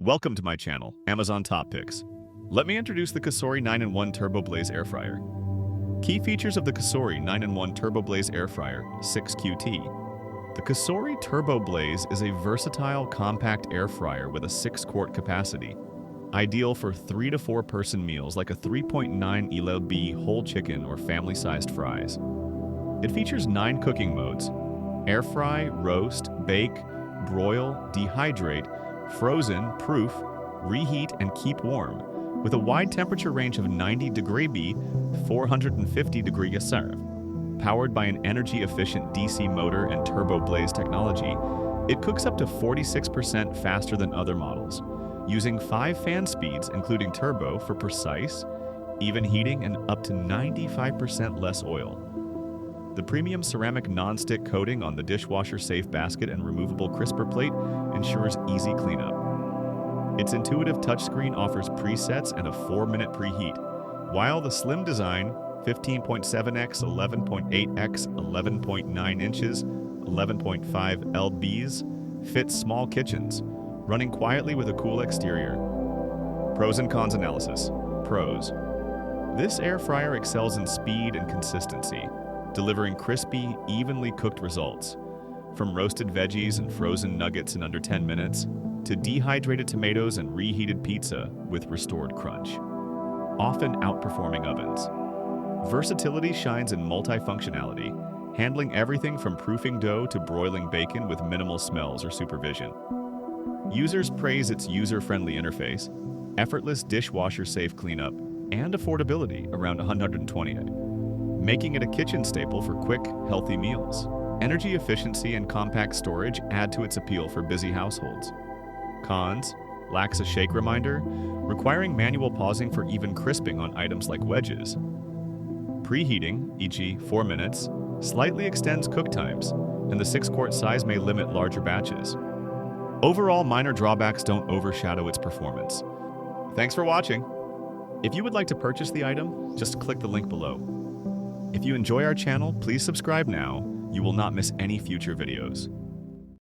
Welcome to my channel, Amazon Top Picks. Let me introduce the Cosori 9-in-1 TurboBlaze Air Fryer. Key features of the Cosori 9-in-1 TurboBlaze Air Fryer 6QT. The Cosori TurboBlaze is a versatile, compact air fryer with a 6-quart capacity, ideal for 3 to 4 person meals like a 3.9 LB whole chicken or family-sized fries. It features 9 cooking modes: air fry, roast, bake, broil, dehydrate, frozen, proof, reheat, and keep warm, with a wide temperature range of 90 degree B, 450 degree serve. Powered by an energy-efficient DC motor and TurboBlaze technology, it cooks up to 46% faster than other models, using 5 fan speeds including turbo for precise, even heating and up to 95% less oil. The premium ceramic non-stick coating on the dishwasher-safe basket and removable crisper plate ensures easy cleanup. Its intuitive touchscreen offers presets and a 4-minute preheat, while the slim design 15.7x, 11.8x, 11.9 inches, 11.5 lbs fits small kitchens, running quietly with a cool exterior. Pros and cons analysis. Pros. This air fryer excels in speed and consistency, delivering crispy, evenly cooked results. From roasted veggies and frozen nuggets in under 10 minutes, to dehydrated tomatoes and reheated pizza with restored crunch, often outperforming ovens. Versatility shines in multifunctionality, handling everything from proofing dough to broiling bacon with minimal smells or supervision. Users praise its user-friendly interface, effortless dishwasher-safe cleanup, and affordability around $120, making it a kitchen staple for quick, healthy meals. Energy efficiency and compact storage add to its appeal for busy households. Cons: lacks a shake reminder, requiring manual pausing for even crisping on items like wedges. Preheating, e.g. 4 minutes, slightly extends cook times, and the 6-quart size may limit larger batches. Overall, minor drawbacks don't overshadow its performance. Thanks for watching. If you would like to purchase the item, just click the link below. If you enjoy our channel, please subscribe now. You will not miss any future videos.